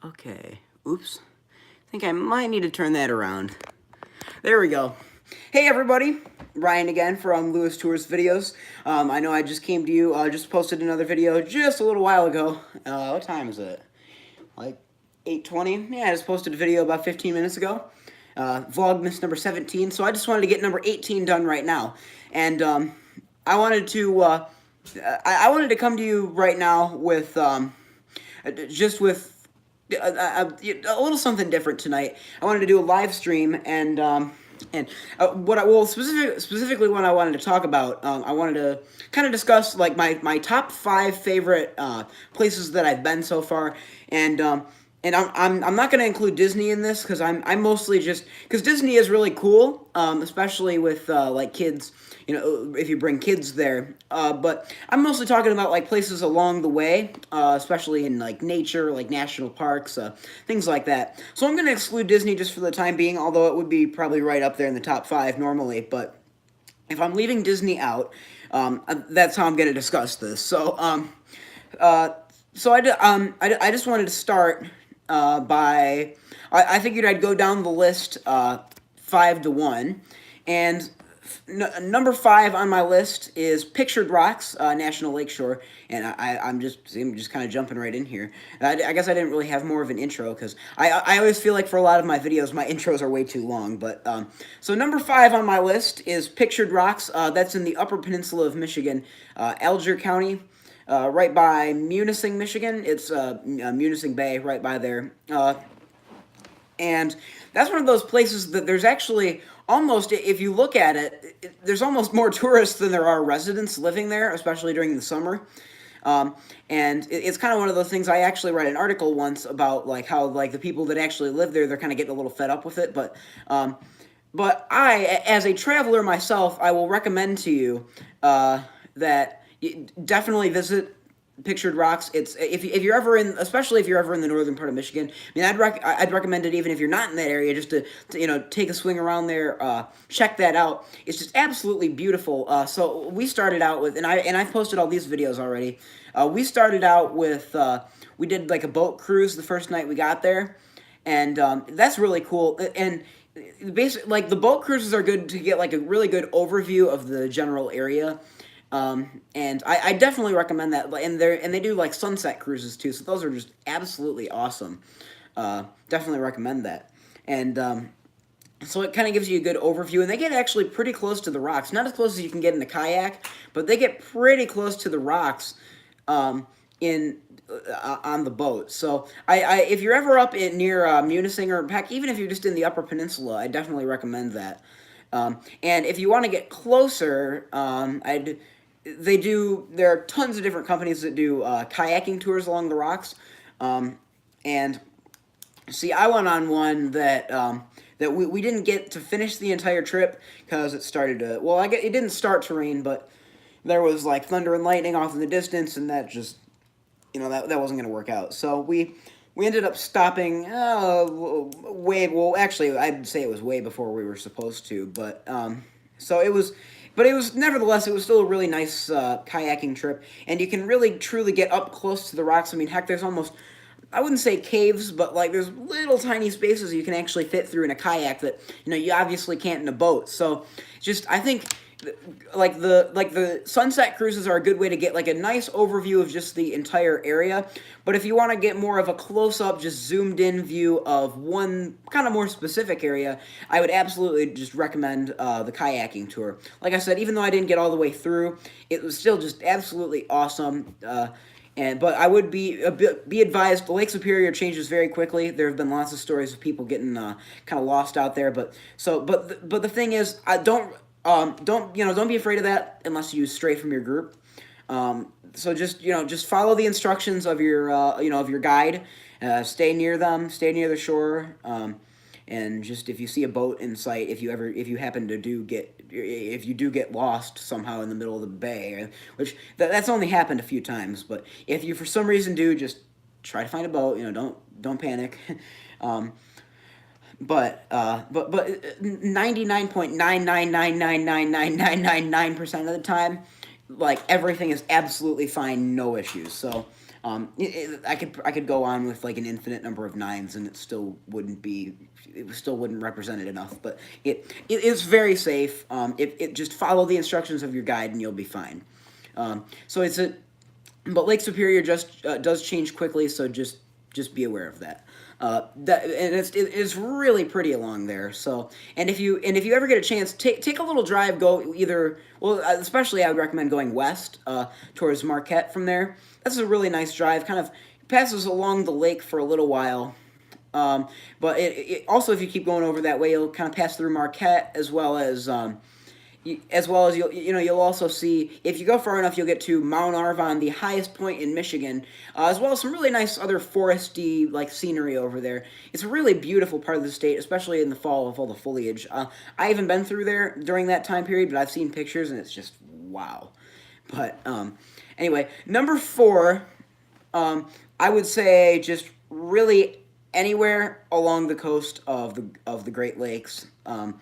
Okay, oops. I think I might need to turn that around. There we go. Hey everybody, Ryan again from Lewis Tours Videos. I know I just came to you, just posted another video just a little while ago. What time is it? Like 8:20? Yeah, I just posted a video about 15 minutes ago. Vlogmas number 17, so I just wanted to get number 18 done right now. And I wanted to, I wanted to come to you right now with, just with a little something different tonight. I wanted to do a live stream, and specifically what I wanted to talk about, I wanted to kind of discuss like my top 5 favorite places that I've been so far, and I'm not going to include Disney in this because I'm mostly just because Disney is really cool, especially with like kids. You know, if you bring kids there. But I'm mostly talking about like places along the way, especially in like nature, like national parks, things like that. So I'm going to exclude Disney just for the time being, although it would be probably right up there in the top 5 normally. But if I'm leaving Disney out, that's how I'm going to discuss this. So I just wanted to start by I figured I'd go down the list 5 to 1, and number 5 on my list is Pictured Rocks National Lakeshore, and I'm just kind of jumping right in here. I guess I didn't really have more of an intro because I always feel like for a lot of my videos my intros are way too long. But so number 5 on my list is Pictured Rocks. That's in the Upper Peninsula of Michigan, Alger County. Right by Munising, Michigan. It's Munising Bay, right by there. And that's one of those places that there's actually almost, if you look at it, there's almost more tourists than there are residents living there, especially during the summer. And it's kind of one of those things. I actually read an article once about like how like the people that actually live there, they're kind of getting a little fed up with it. But I, as a traveler myself, I will recommend to you that you definitely visit Pictured Rocks. It's if you're ever in, especially if you're ever in the northern part of Michigan. I mean, I'd recommend it even if you're not in that area, just to you know, take a swing around there, check that out. It's just absolutely beautiful. So we started out with, and I've posted all these videos already. We started out with we did like a boat cruise the first night we got there, and that's really cool. And basically, like the boat cruises are good to get like a really good overview of the general area. And I definitely recommend that. And they do like sunset cruises too, so those are just absolutely awesome. Definitely recommend that. And so it kind of gives you a good overview, and they get actually pretty close to the rocks. Not as close as you can get in the kayak, but they get pretty close to the rocks in on the boat. So if you're ever up near Munising, or heck, even if you're just in the Upper Peninsula, I definitely recommend that. And if you want to get closer, there are tons of different companies that do kayaking tours along the rocks. And see, I went on one that we didn't get to finish the entire trip because it started to, well, it didn't start to rain, but there was like thunder and lightning off in the distance, and that just, you know, that wasn't going to work out. So we ended up stopping well, actually, I'd say it was way before we were supposed to, but so it was, but it was, nevertheless, it was still a really nice kayaking trip, and you can really, truly get up close to the rocks. I mean, heck, there's almost, I wouldn't say caves, but like there's little tiny spaces you can actually fit through in a kayak that, you know, you obviously can't in a boat. So just, I think like the sunset cruises are a good way to get like a nice overview of just the entire area. But if you want to get more of a close-up, just zoomed in view of one kind of more specific area, I would absolutely just recommend the kayaking tour. Like I said, even though I didn't get all the way through, it was still just absolutely awesome. But I would be advised, Lake Superior changes very quickly. There have been lots of stories of people getting kind of lost out there. But the thing is, don't be afraid of that unless you stray from your group. So just follow the instructions of your of your guide. Stay near them. Stay near the shore. And just if you see a boat in sight, if you happen to if you do get lost somehow in the middle of the bay, which that's only happened a few times, but if you for some reason do, just try to find a boat. You know, don't panic. But 99.999999999% of the time, like everything is absolutely fine, no issues. So I could go on with like an infinite number of nines, and it still wouldn't represent it enough. But it is very safe. It just follow the instructions of your guide, and you'll be fine. So it's a But Lake Superior just does change quickly, so just be aware of that. And it's really pretty along there. So and if you ever get a chance, take a little drive. Go either especially I would recommend going west towards Marquette from there. That's a really nice drive. Kind of passes along the lake for a little while. But also if you keep going over that way, you'll kind of pass through Marquette as well as you'll also see, if you go far enough, you'll get to Mount Arvon, the highest point in Michigan, as well as some really nice other foresty like scenery over there. It's a really beautiful part of the state, especially in the fall with all the foliage. I haven't been through there during that time period, but I've seen pictures and it's just wow. But anyway, number 4, I would say just really anywhere along the coast of the Great Lakes. And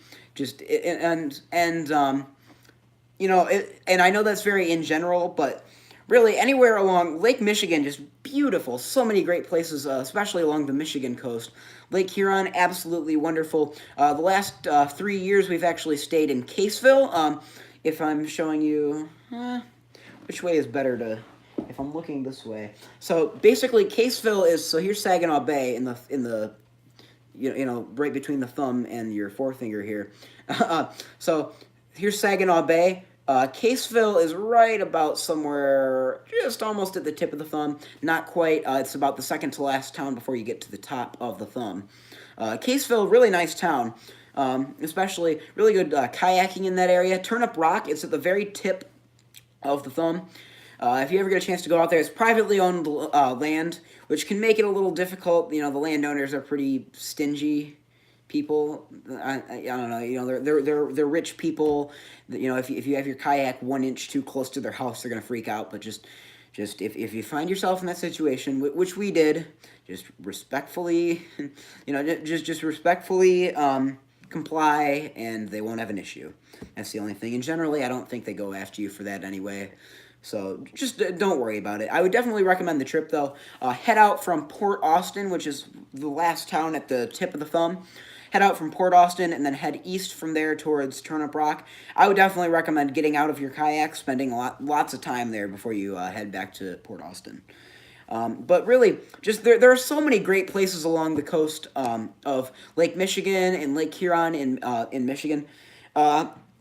I know that's very in general, but really anywhere along Lake Michigan, just beautiful. So many great places, especially along the Michigan coast. Lake Huron, absolutely wonderful. The last 3 years, we've actually stayed in Caseville. If I'm showing you, which way is better to? If I'm looking this way, so basically Caseville is here's Saginaw Bay in the right between the thumb and your forefinger here. So here's Saginaw Bay. Caseville is right about somewhere just almost at the tip of the thumb. Not quite. It's about the second to last town before you get to the top of the thumb. Caseville, really nice town. Especially really good kayaking in that area. Turnip Rock, it's at the very tip of the thumb. If you ever get a chance to go out there, it's privately owned land, which can make it a little difficult. The landowners are pretty stingy people. I don't know. They're rich people. If you have your kayak 1 inch too close to their house, they're gonna freak out. But just if you find yourself in that situation, which we did, just respectfully, just respectfully comply, and they won't have an issue. That's the only thing. And generally, I don't think they go after you for that anyway. So just don't worry about it. I would definitely recommend the trip, though. Head out from Port Austin, which is the last town at the tip of the thumb. Head out from Port Austin and then head east from there towards Turnip Rock. I would definitely recommend getting out of your kayak, spending lots of time there before you head back to Port Austin. But really, just there are so many great places along the coast of Lake Michigan and Lake Huron in Michigan.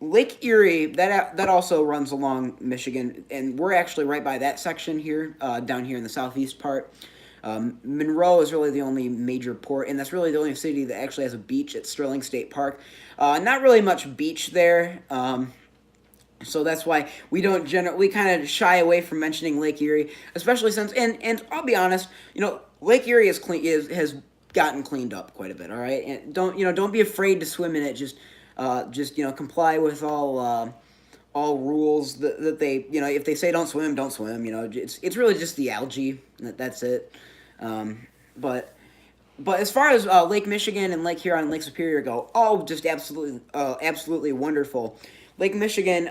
Lake Erie, that also runs along Michigan, and we're actually right by that section here, down here in the southeast part. Monroe is really the only major port, and that's really the only city that actually has a beach at Sterling State Park. Not really much beach there, so that's why we kind of shy away from mentioning Lake Erie, especially since, and I'll be honest, Lake Erie has gotten cleaned up quite a bit. All right, and don't be afraid to swim in it. Just comply with all rules that they, if they say don't swim, don't swim. It's really just the algae. That's it. But as far as Lake Michigan and Lake Huron and Lake Superior go, all just absolutely wonderful. Lake Michigan,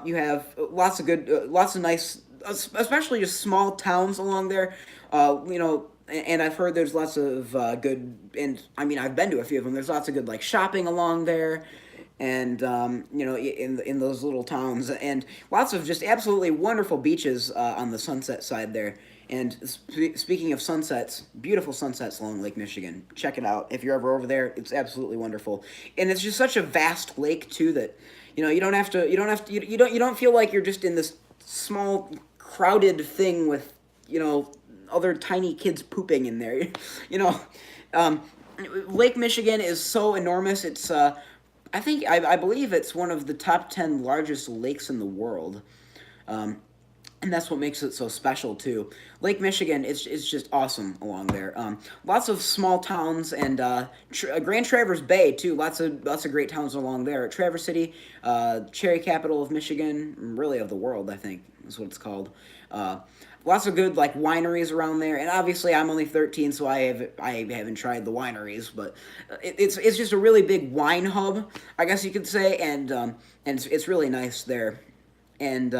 you have lots of nice, especially just small towns along there. And I've heard there's lots of good, and I mean I've been to a few of them. There's lots of good like shopping along there. And in those little towns, and lots of just absolutely wonderful beaches on the sunset side there. And speaking of sunsets, beautiful sunsets along Lake Michigan. Check it out if you're ever over there. It's absolutely wonderful, and it's just such a vast lake too that you don't feel like you're just in this small crowded thing with other tiny kids pooping in there. Lake Michigan is so enormous. It's I believe it's one of the top 10 largest lakes in the world. And that's what makes it so special, too. Lake Michigan is just awesome along there. Lots of small towns and Grand Traverse Bay, too. Lots of great towns along there. Traverse City, cherry capital of Michigan, really of the world, I think is what it's called. Lots of good wineries around there, and obviously I'm only 13, so I haven't tried the wineries, but it's just a really big wine hub, I guess you could say, and it's really nice there, and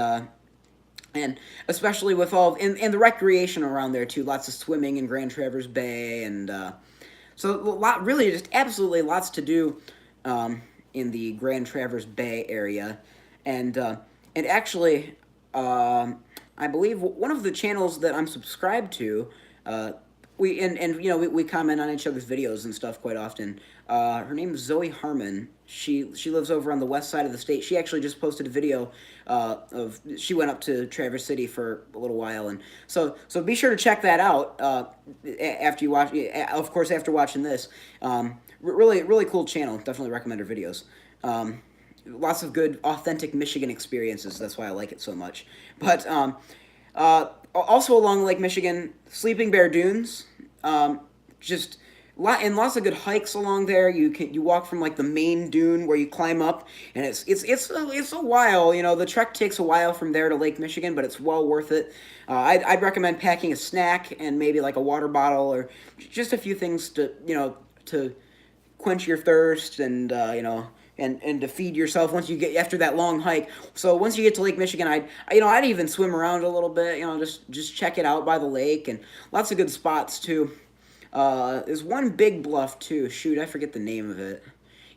And especially with all and the recreation around there too, lots of swimming in Grand Traverse Bay, and so a lot, really, just absolutely lots to do in the Grand Traverse Bay area, and actually, I believe one of the channels that I'm subscribed to, we comment on each other's videos and stuff quite often. Her name is Zoe Harmon. She lives over on the west side of the state. She actually just posted a video of she went up to Traverse City for a little while, and so be sure to check that out after you watch. Of course, after watching this, really cool channel. Definitely recommend her videos. Lots of good, authentic Michigan experiences. That's why I like it so much. But also along Lake Michigan, Sleeping Bear Dunes. Just lots of good hikes along there. You walk from like the main dune where you climb up, and it's a while. You know, the trek takes a while from there to Lake Michigan, but it's well worth it. I'd recommend packing a snack and maybe like a water bottle or just a few things to quench your thirst and and to feed yourself once you get after that long hike. So once you get to Lake Michigan, I'd even swim around a little bit, just check it out by the lake, and lots of good spots too. There's one big bluff too. Shoot, I forget the name of it.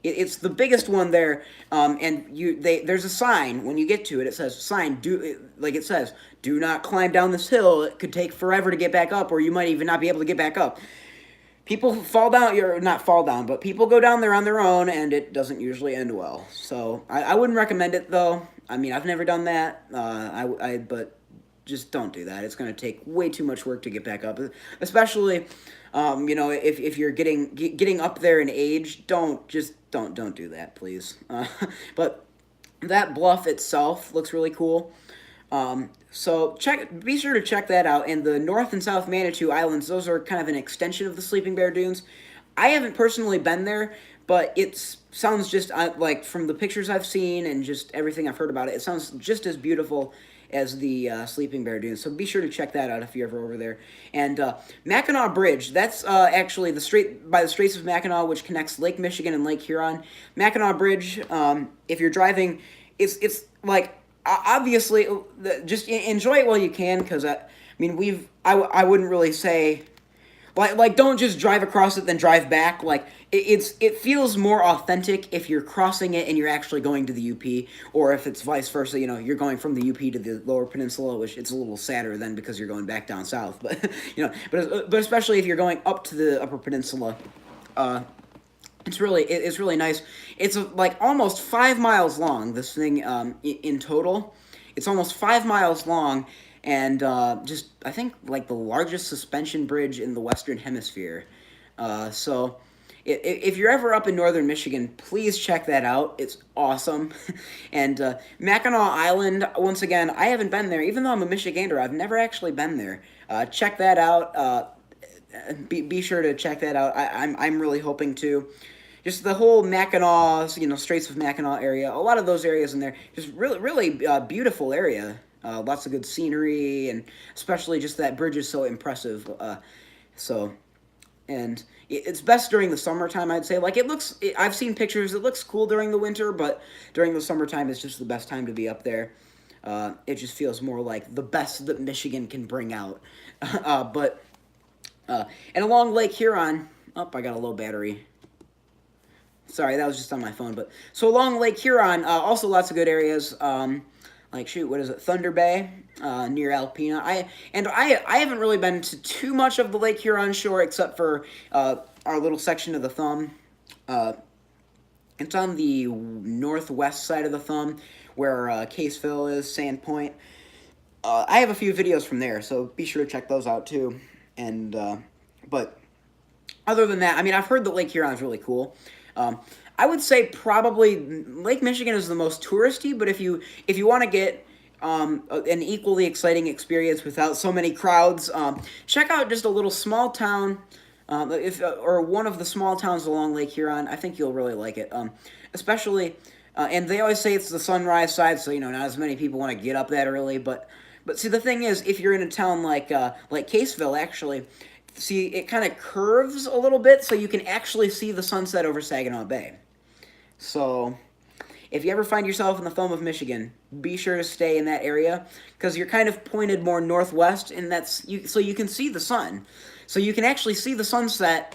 It's the biggest one there, and there's a sign when you get to it. It says do not climb down this hill. It could take forever to get back up, or you might even not be able to get back up. People fall down, not fall down, but people go down there on their own, and it doesn't usually end well. So I wouldn't recommend it, though. I mean, I've never done that, but just don't do that. It's going to take way too much work to get back up, especially, if you're getting up there in age. Don't do that, please. But that bluff itself looks really cool. So be sure to check that out. And the North and South Manitou Islands, those are kind of an extension of the Sleeping Bear Dunes. I haven't personally been there, but it sounds just like from the pictures I've seen and just everything I've heard about it, it sounds just as beautiful as the Sleeping Bear Dunes. So be sure to check that out if you're ever over there. And Mackinac Bridge, that's actually by the Straits of Mackinac, which connects Lake Michigan and Lake Huron. Mackinac Bridge, if you're driving, it's like, obviously, just enjoy it while you can, because I wouldn't really say, like don't just drive across it then drive back. Like it feels more authentic if you're crossing it and you're actually going to the UP, or if it's vice versa. You're going from the UP to the Lower Peninsula, which it's a little sadder then because you're going back down south. But but especially if you're going up to the Upper Peninsula. It's really nice. It's like almost 5 miles long, this thing, in total. It's almost 5 miles long, and just, I think, like the largest suspension bridge in the Western Hemisphere. So if you're ever up in northern Michigan, please check that out. It's awesome. And Mackinac Island, once again, I haven't been there. Even though I'm a Michigander, I've never actually been there. Check that out. Be sure to check that out. I'm really hoping to. Just the whole Mackinac, Straits of Mackinac area, a lot of those areas in there, just really beautiful area. Lots of good scenery, and especially just that bridge is so impressive. And it's best during the summertime, I'd say. Like, I've seen pictures, it looks cool during the winter, but during the summertime, it's just the best time to be up there. It just feels more like the best that Michigan can bring out. And along Lake Huron, I got a low battery. Sorry, that was just on my phone. But so along Lake Huron, also lots of good areas. What is it? Thunder Bay, near Alpena. I haven't really been to too much of the Lake Huron shore except for our little section of the thumb. It's on the northwest side of the thumb, where Caseville is, Sandpoint. I have a few videos from there, so be sure to check those out too. And but other than that, I've heard that Lake Huron is really cool. I would say probably Lake Michigan is the most touristy, but if you want to get an equally exciting experience without so many crowds, check out just a little small town, or one of the small towns along Lake Huron. I think you'll really like it, especially. And they always say it's the sunrise side, so not as many people want to get up that early. But see, the thing is, if you're in a town like Caseville, actually. See, it kind of curves a little bit, so you can actually see the sunset over Saginaw Bay. So, if you ever find yourself in the thumb of Michigan, be sure to stay in that area because you're kind of pointed more northwest, and so you can see the sun. So you can actually see the sunset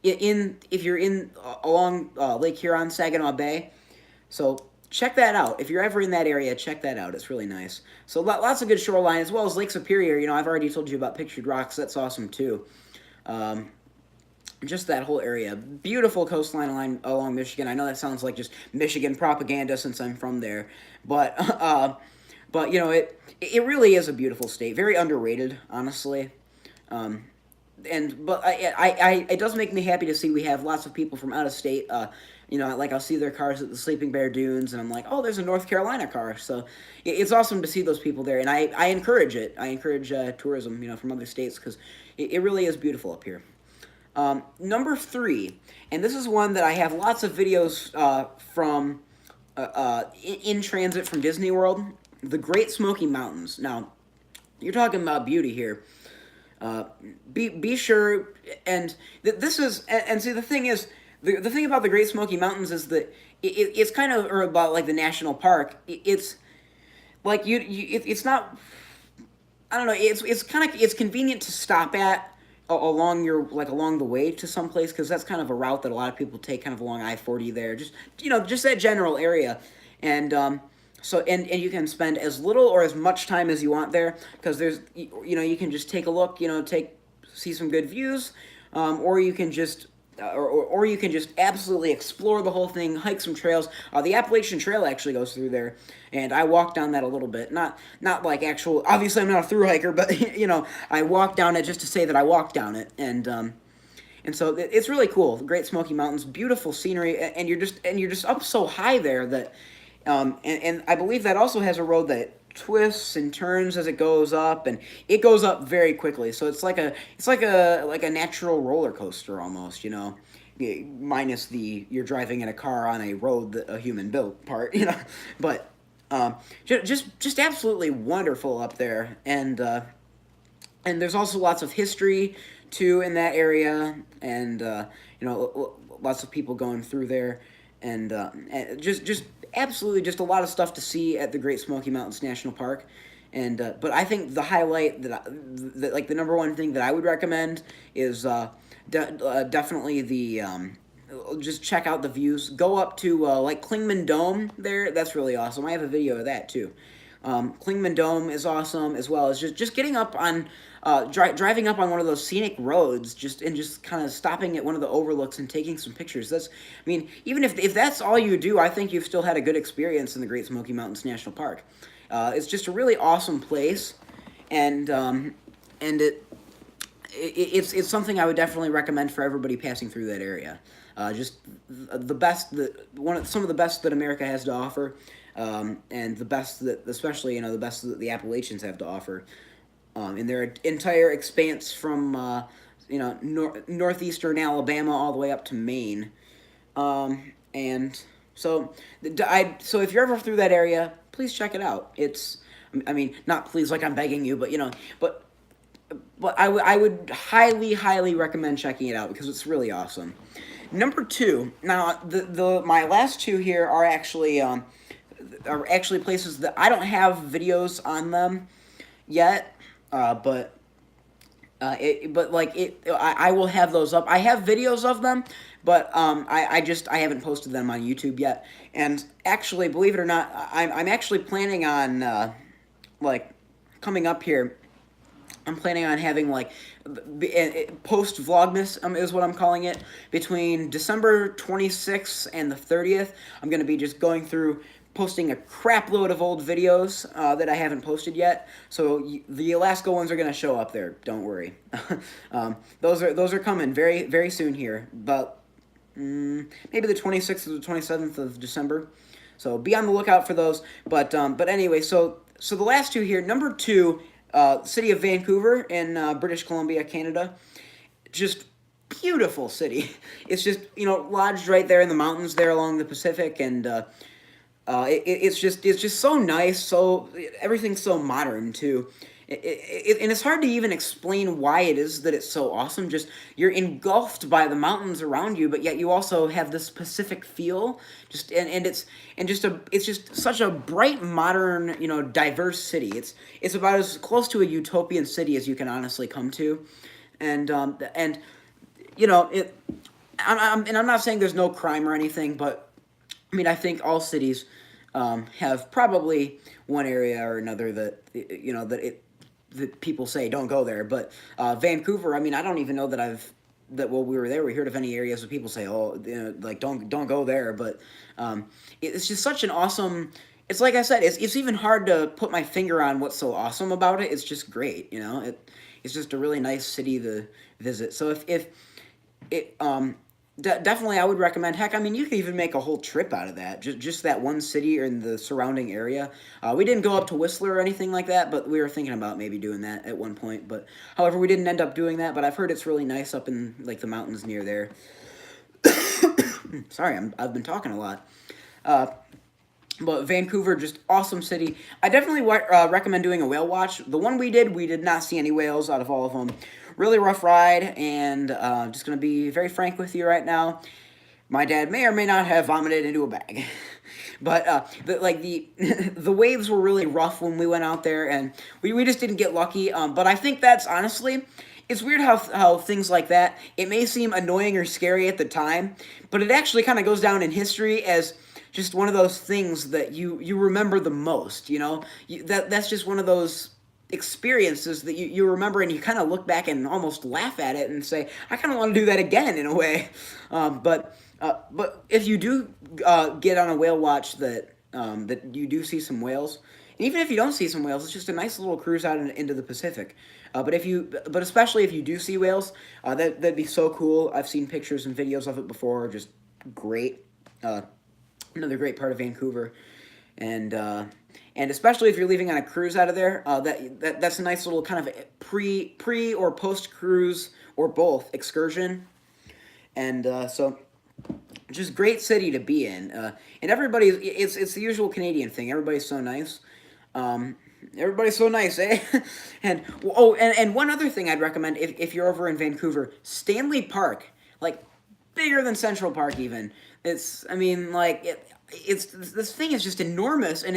if you're in along Lake Huron, Saginaw Bay. So check that out. If you're ever in that area, check that out. It's really nice. So lots of good shoreline, as well as Lake Superior. You know, I've already told you about Pictured Rocks. That's awesome, too. Just that whole area. Beautiful coastline along Michigan. I know that sounds like just Michigan propaganda since I'm from there. But, you know, it really is a beautiful state. Very underrated, honestly. But it does make me happy to see we have lots of people from out of state. You know, like I'll see their cars at the Sleeping Bear Dunes, and I'm like, oh, there's a North Carolina car. So it's awesome to see those people there, and I encourage it. I encourage tourism, you know, from other states because it really is beautiful up here. Number 3, and this is one that I have lots of videos from in transit from Disney World, the Great Smoky Mountains. Now, you're talking about beauty here. Be sure, and this is, and see, the thing is, the thing about the Great Smoky Mountains is that it's kind of, or about like the national park, it's like it's not, I don't know, it's kind of, it's convenient to stop at along along the way to some place, because that's kind of a route that a lot of people take, kind of along I-40 there, just, you know, just that general area, and so, and you can spend as little or as much time as you want there, because there's, you know, you can just take a look, you know, see some good views, or you can just, or you can just absolutely explore the whole thing, hike some trails. The Appalachian Trail actually goes through there, and I walked down that a little bit. Not like actual, obviously I'm not a through hiker, but, you know, I walked down it just to say that I walked down it, and so it's really cool. The Great Smoky Mountains, beautiful scenery, and you're just up so high there that, and I believe that also has a road that twists and turns as it goes up, and it goes up very quickly. So it's like a natural roller coaster almost, you know, minus you're driving in a car on a road that a human built part, you know. But just absolutely wonderful up there, and there's also lots of history too in that area, and you know, lots of people going through there, and just absolutely just a lot of stuff to see at the Great Smoky Mountains National Park. And but I think the highlight that like the number one thing that I would recommend is definitely the just check out the views. Go up to like Klingman Dome there. That's really awesome. I have a video of that too. Klingman Dome is awesome, as well as just getting up on driving up on one of those scenic roads, just kind of stopping at one of the overlooks and taking some pictures. I mean, even if that's all you do, I think you've still had a good experience in the Great Smoky Mountains National Park. It's just a really awesome place, and it's something I would definitely recommend for everybody passing through that area. Just the best some of the best that America has to offer. And the best that, especially, you know, the best that the Appalachians have to offer, in their entire expanse from, you know, northeastern Alabama all the way up to Maine, and so if you're ever through that area, please check it out. I mean, not please like I'm begging you, but, you know, but I would highly recommend checking it out because it's really awesome. Number 2, now my last 2 here are actually places that I don't have videos on them yet, but I will have those up. I have videos of them, but I haven't posted them on YouTube yet. And actually, believe it or not, I'm actually planning on like coming up here. I'm planning on having like post Vlogmas is what I'm calling it. Between December 26th and the 30th, I'm going to be just going through posting a crap load of old videos that I haven't posted yet. So the Alaska ones are going to show up there. Don't worry. Those are coming very soon here. But maybe the 26th or the 27th of December. So be on the lookout for those. But anyway, so the last 2 here. Number 2. City of Vancouver in British Columbia, Canada. Just beautiful city. It's just, you know, lodged right there in the mountains there along the Pacific, and it's just so nice. So everything's so modern too, And it's hard to even explain why it is that it's so awesome. Just you're engulfed by the mountains around you, but yet you also have this Pacific feel. Just it's just such a bright, modern, diverse city. It's about as close to a utopian city as you can honestly come to, and it. And I'm not saying there's no crime or anything, but I mean I think all cities have probably one area or another that that people say don't go there. But Vancouver, I mean, I don't even know that while we were there, we heard of any areas where people say, oh, like don't go there. But it's just such an awesome. It's like I said, it's even hard to put my finger on what's so awesome about it. It's just great, it's just a really nice city to visit. So if it definitely I would recommend. Heck, I mean, you could even make a whole trip out of that. Just that one city or in the surrounding area. We didn't go up to Whistler or anything like that, but we were thinking about maybe doing that at one point. But however, we didn't end up doing that. But I've heard it's really nice up in like the mountains near there. Sorry, I've been talking a lot. But Vancouver, just awesome city. I definitely recommend doing a whale watch. The one we did not see any whales out of all of them. Really rough ride, and just going to be very frank with you right now. My dad may or may not have vomited into a bag. But the waves were really rough when we went out there, and we just didn't get lucky. But I think that's honestly, it's weird how things like that, it may seem annoying or scary at the time, but it actually kind of goes down in history as just one of those things that you remember the most. That's just one of those experiences that you remember, and you kind of look back and almost laugh at it and say, I kind of want to do that again in a way. But if you do get on a whale watch that you do see some whales, and even if you don't see some whales, it's just a nice little cruise out into the Pacific. But especially if you do see whales, that'd be so cool. I've seen pictures and videos of it before. Just great. Another great part of Vancouver, and especially if you're leaving on a cruise out of there, that's a nice little kind of pre or post cruise or both excursion, and so just great city to be in. And everybody, it's the usual Canadian thing. Everybody's so nice. Everybody's so nice, eh? and one other thing I'd recommend if you're over in Vancouver, Stanley Park, like bigger than Central Park even. It's this thing is just enormous, and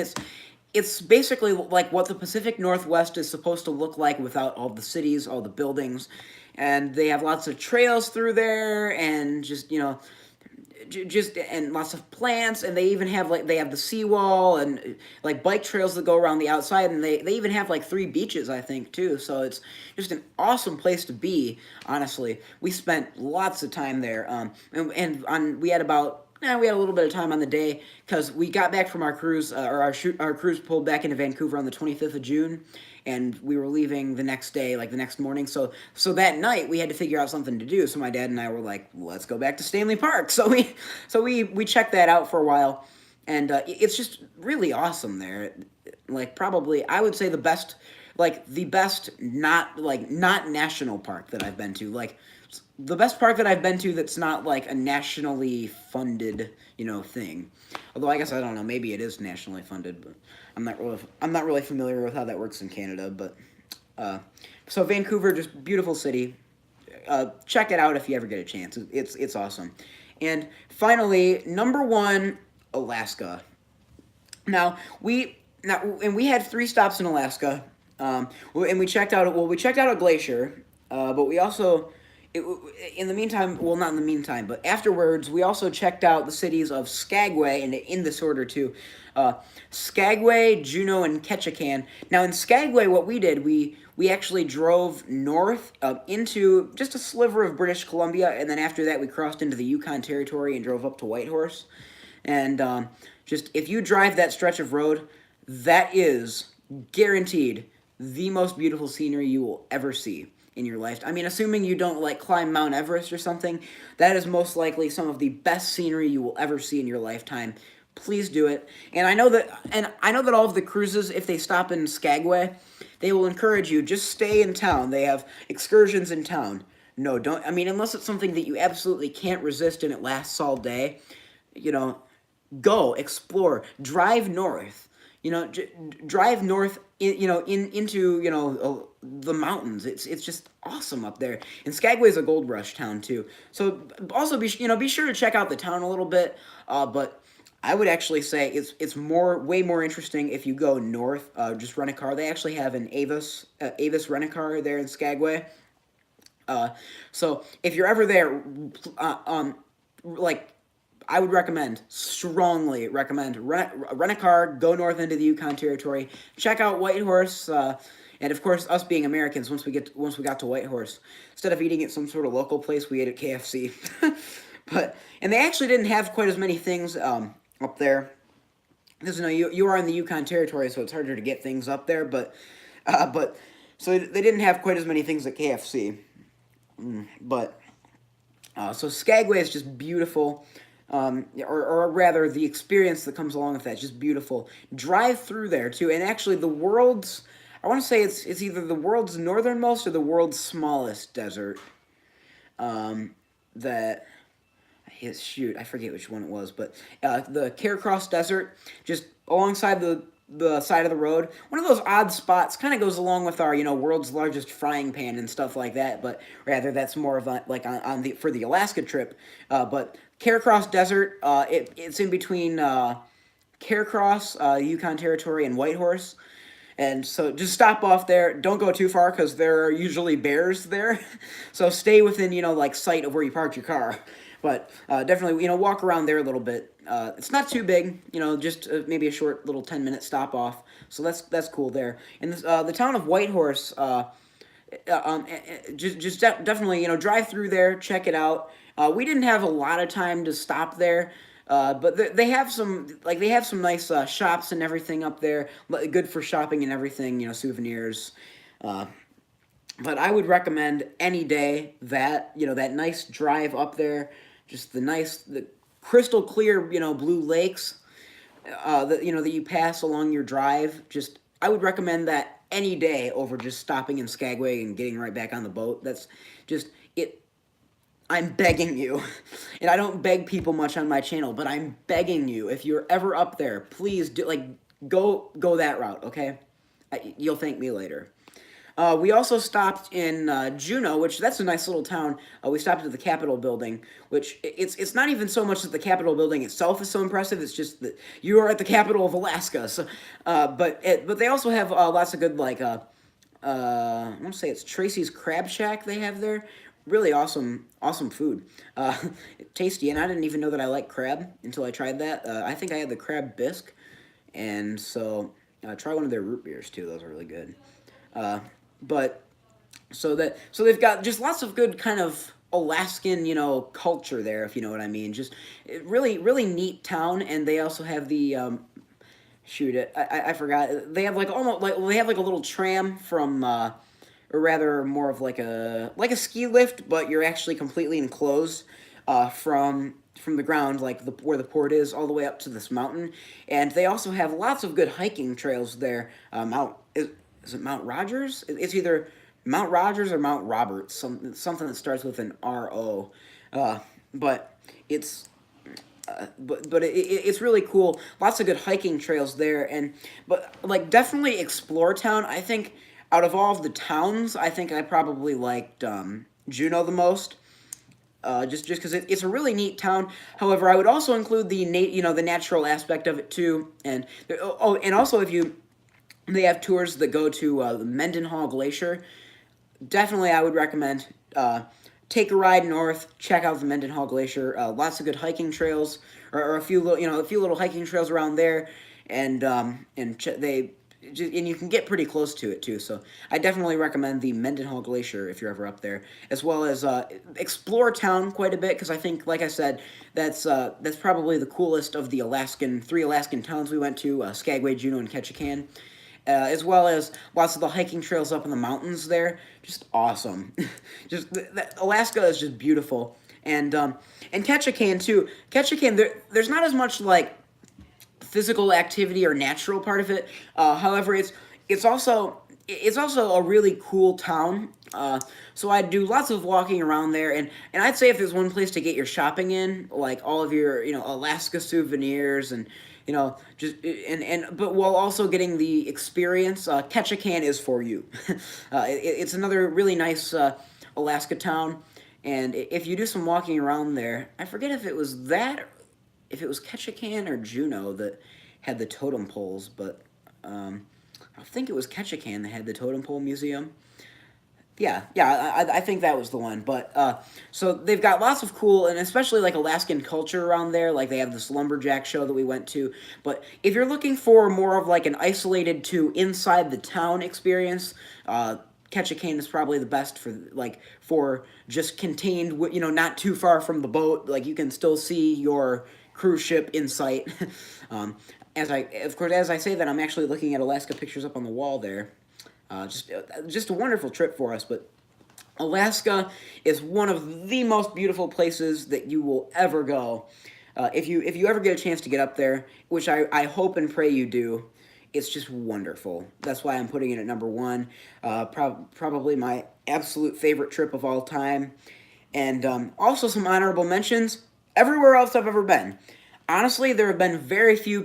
it's basically like what the Pacific Northwest is supposed to look like without all the cities, all the buildings, and they have lots of trails through there, and just and lots of plants, and they even have they have the seawall and like bike trails that go around the outside, and they even have like 3 beaches, I think, too. So it's just an awesome place to be. Honestly, we spent lots of time there, we had a little bit of time on the day because we got back from our cruise, our cruise pulled back into Vancouver on the 25th of June, and we were leaving the next day, like the next morning. So that night we had to figure out something to do. So my dad and I were like, let's go back to Stanley Park. So we checked that out for a while, and it's just really awesome there. Like probably I would say the best not national park that I've been to. Like the best park that I've been to that's not like a nationally funded, thing. Although I guess I don't know, maybe it is nationally funded, but I'm not really familiar with how that works in Canada. But so Vancouver, just beautiful city. Check it out if you ever get a chance. It's awesome. And finally, number 1, Alaska. And we had 3 stops in Alaska. And we checked out a glacier, but we also, in the meantime, well, not in the meantime, but afterwards, we also checked out the cities of Skagway, and in this order too, Skagway, Juneau, and Ketchikan. Now in Skagway, what we did, we actually drove north into just a sliver of British Columbia, and then after that, we crossed into the Yukon Territory and drove up to Whitehorse. And just if you drive that stretch of road, that is guaranteed the most beautiful scenery you will ever see in your life. I mean, assuming you don't like climb Mount Everest or something, that is most likely some of the best scenery you will ever see in your lifetime. Please do it. And I know that all of the cruises, if they stop in Skagway, they will encourage you, just stay in town. They have excursions in town. No, don't. I mean, unless it's something that you absolutely can't resist and it lasts all day, go explore, drive north. drive north, into the mountains. It's just awesome up there. And Skagway's a gold rush town too. So also be sure to check out the town a little bit. But I would actually say it's way more interesting if you go north. Just rent a car. They actually have an Avis rent a car there in Skagway. So if you're ever there, like, I would strongly recommend, rent a car, go north into the Yukon Territory, check out Whitehorse, and of course, us being Americans, once we got to Whitehorse, instead of eating at some sort of local place, we ate at KFC. And they actually didn't have quite as many things up there, because you are in the Yukon Territory, so it's harder to get things up there. But so they didn't have quite as many things at KFC. So Skagway is just beautiful. Or rather, the experience that comes along with that is just beautiful. Drive through there too, and actually, I want to say it's either the world's northernmost or the world's smallest desert. I forget which one it was, but the Caircross Desert, just alongside the side of the road. One of those odd spots, kind of goes along with our world's largest frying pan and stuff like that, but rather that's more of for the Alaska trip. But Caircross Desert, it's in between Caircross, Yukon Territory, and Whitehorse. And so just stop off there. Don't go too far because there are usually bears there. So stay within, sight of where you parked your car. But definitely, walk around there a little bit. It's not too big, just maybe a short little 10-minute stop off. So that's cool there. And the town of Whitehorse, definitely, drive through there, check it out. We didn't have a lot of time to stop there. But they have some nice shops and everything up there, good for shopping and everything, souvenirs. But I would recommend any day that nice drive up there, just the crystal clear, blue lakes, that you pass along your drive. Just, I would recommend that any day over just stopping in Skagway and getting right back on the boat. That's just it. I'm begging you, and I don't beg people much on my channel, but I'm begging you, if you're ever up there, please go that route, okay? You'll thank me later. We also stopped in Juneau, which that's a nice little town. We stopped at the Capitol building, which it's not even so much that the Capitol building itself is so impressive. It's just that you are at the capital of Alaska. So, but they also have lots of good I want to say it's Tracy's Crab Shack they have there. Really awesome food. Tasty, and I didn't even know that I like crab until I tried that. I think I had the crab bisque, and so try one of their root beers too. Those are really good. So they've got just lots of good kind of Alaskan, culture there, if you know what I mean. Just really, really neat town, and they also have the I forgot. They have they have a little tram from or rather more of like a ski lift, but you're actually completely enclosed from the ground, where the port is, all the way up to this mountain. And they also have lots of good hiking trails there. Is it Mount Rogers? It's either Mount Rogers or Mount Roberts, something that starts with an R-O. But it's it's really cool. Lots of good hiking trails there, but definitely explore town. I think out of all of the towns, I think I probably liked Juneau the most. Just because it's a really neat town. However, I would also include the natural aspect of it too, and also they have tours that go to the Mendenhall Glacier. Definitely, I would recommend take a ride north, check out the Mendenhall Glacier. Lots of good hiking trails, or a few little hiking trails around there, and you can get pretty close to it too. So I definitely recommend the Mendenhall Glacier if you're ever up there, as well as explore town quite a bit, because I think, like I said, that's probably the coolest of the three Alaskan towns we went to: Skagway, Juneau, and Ketchikan. As well as lots of the hiking trails up in the mountains there. Just awesome. Alaska is just beautiful. And Ketchikan too. Ketchikan, there's not as much physical activity or natural part of it. However, it's also a really cool town. So I do lots of walking around there, and I'd say if there's one place to get your shopping in, all of your Alaska souvenirs and you know, just but while also getting the experience. Ketchikan is for you. It's another really nice Alaska town, and if you do some walking around there, I forget if it was Ketchikan or Juneau that had the totem poles, but I think it was Ketchikan that had the totem pole museum. Yeah, I think that was the one. But so they've got lots of cool, and especially like Alaskan culture around there. Like they have this lumberjack show that we went to. But if you're looking for more of like an isolated to inside the town experience, Ketchikan is probably the best for just contained, not too far from the boat. Like you can still see your cruise ship in sight. As I say that, I'm actually looking at Alaska pictures up on the wall there. Just a wonderful trip for us, but Alaska is one of the most beautiful places that you will ever go. If you ever get a chance to get up there, which I hope and pray you do, it's just wonderful. That's why I'm putting it at number one. Probably my absolute favorite trip of all time. And also some honorable mentions, everywhere else I've ever been. Honestly, there have been very few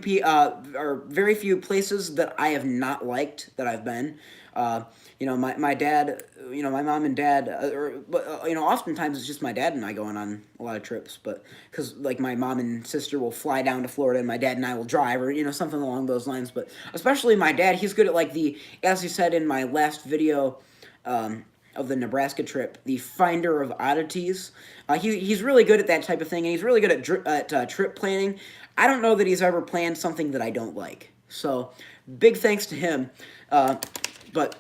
places that I have not liked that I've been. My dad, my mom and dad, oftentimes it's just my dad and I going on a lot of trips, but because like my mom and sister will fly down to Florida and my dad and I will drive, or something along those lines. But especially my dad, he's good at as he said in my last video of the Nebraska trip, the finder of oddities. He's really good at that type of thing, and he's really good at trip planning. I don't know that he's ever planned something that I don't like. So big thanks to him. But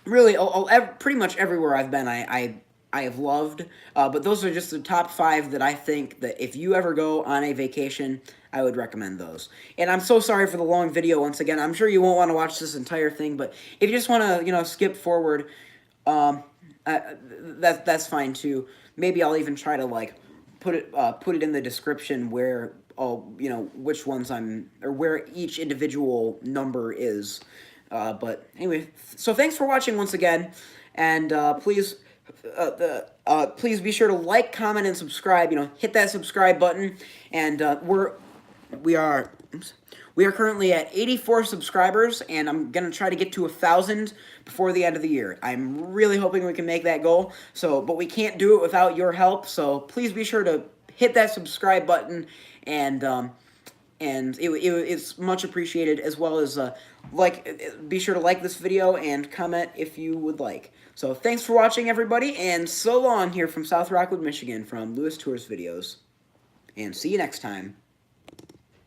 really, pretty much everywhere I've been, I have loved. But those are just the top 5 that I think that if you ever go on a vacation, I would recommend those. And I'm so sorry for the long video once again. I'm sure you won't want to watch this entire thing, but if you just want to, skip forward, that's fine too. Maybe I'll even try to put it in the description where which ones where each individual number is. But anyway, so thanks for watching once again, and please be sure to like, comment, and subscribe. Hit that subscribe button, and we are currently at 84 subscribers, and I'm gonna try to get to 1,000 before the end of the year. I'm really hoping we can make that goal. But we can't do it without your help. So please be sure to hit that subscribe button, and it's much appreciated, as well as be sure to like this video and comment if you would like. So thanks for watching, everybody, and so long here from South Rockwood, Michigan, from Lewis Tours Videos, and see you next time.